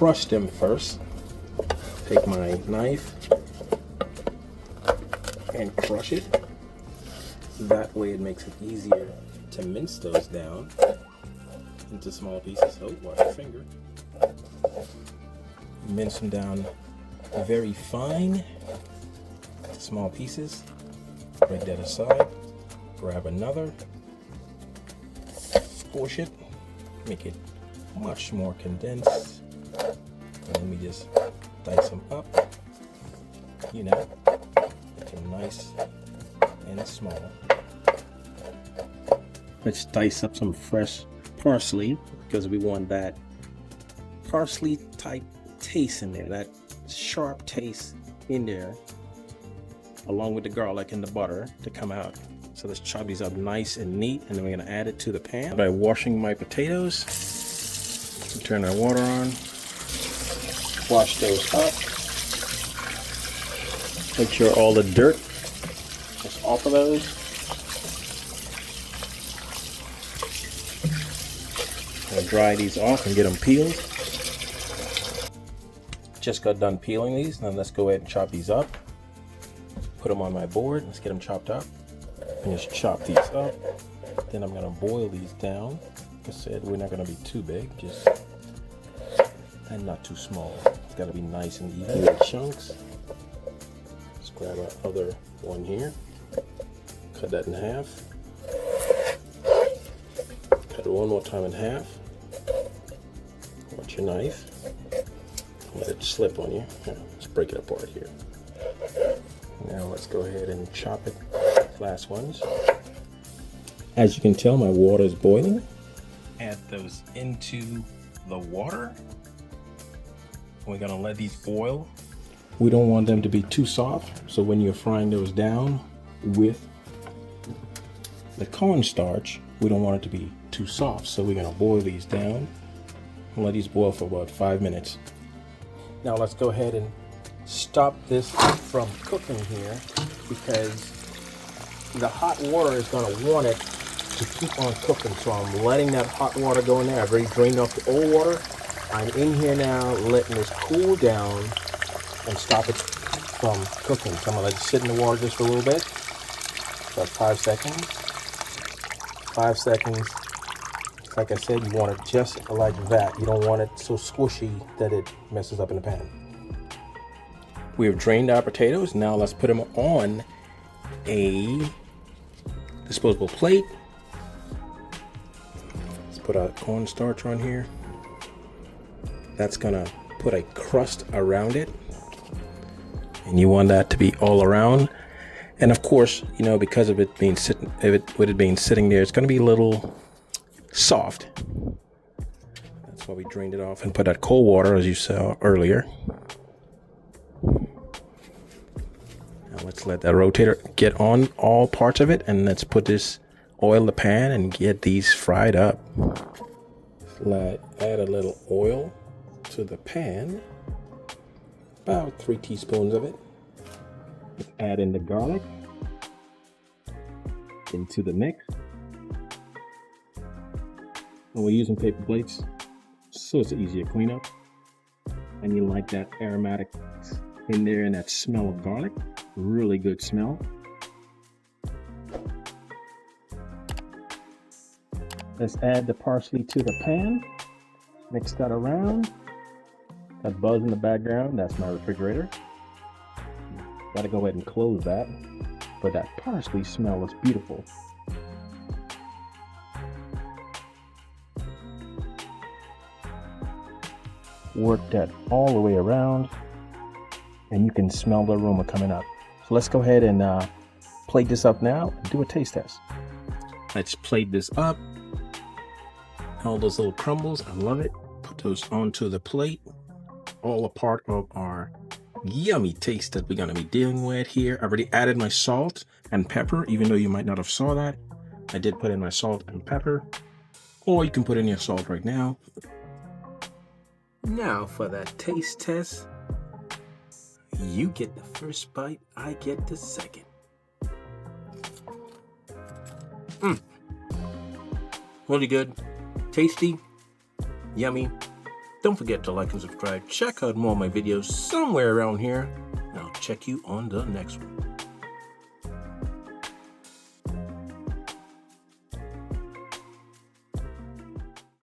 crush them first. Take my knife and crush it. That way it makes it easier to mince those down into small pieces. Oh, watch your finger. Mince them down very fine to small pieces. Break that aside. Grab another. Squish it. Make it much more condensed. And then we just dice them up. You know, make them nice and small. Let's dice up some fresh parsley because we want that parsley type taste in there, that sharp taste in there, along with the garlic and the butter to come out. So let's chop these up nice and neat, and then we're going to add it to the pan by washing my potatoes. Turn our water on. Wash those up. Make sure all the dirt is off of those. And dry these off and get them peeled. Just got done peeling these. Now let's go ahead and chop these up. Put them on my board. Let's get them chopped up. And just chop these up. Then I'm going to boil these down. Like I said, we're not going to be too big, and not too small. It's got to be nice and even in chunks. Let's grab our other one here. Cut that in half. Cut it one more time in half. Watch your knife. Let it slip on you. Yeah, let's break it apart here. Now let's go ahead and chop it. Last ones. As you can tell, my water is boiling. Add those into the water. We're gonna let these boil. We don't want them to be too soft, so when you're frying those down with the cornstarch, we don't want it to be too soft, so we're gonna boil these down and let these boil for about 5 minutes. Now let's go ahead and stop this from cooking here, because the hot water is going to want it to keep on cooking. So I'm letting that hot water go in there. I've already drained off the old water. I'm in here now letting this cool down and stop it from cooking. So I'm going to let it sit in the water just for a little bit. About 5 seconds. 5 seconds. Like I said, you want it just like that. You don't want it so squishy that it messes up in the pan. We have drained our potatoes. Now let's put them on a disposable plate. Let's put our cornstarch on here. That's gonna put a crust around it, and you want that to be all around. And of course, you know, because of it being sitting there, it's gonna be a little soft. That's why we drained it off and put that cold water, as you saw earlier. Now let's let that rotator get on all parts of it, and let's put this oil in the pan and get these fried up. Add a little oil to the pan, about 3 teaspoons of it. Add in the garlic into the mix. And we're using paper plates, so it's an easier cleanup. And you like that aromatic in there and that smell of garlic. Really good smell. Let's add the parsley to the pan. Mix that around. That buzz in the background, that's my refrigerator. Gotta go ahead and close that. But that parsley smell is beautiful. Work that all the way around, and you can smell the aroma coming up. So let's go ahead and plate this up now and do a taste test. Let's plate this up. All those little crumbles, I love it. Put those onto the plate. All a part of our yummy taste that we're gonna be dealing with here. I already added my salt and pepper, even though you might not have saw that. I did put in my salt and pepper, or you can put in your salt right now. Now for that taste test. You get the first bite, I get the second. Really good, tasty, yummy, Don't forget to like and subscribe. Check out more of my videos somewhere around here. And I'll check you on the next one.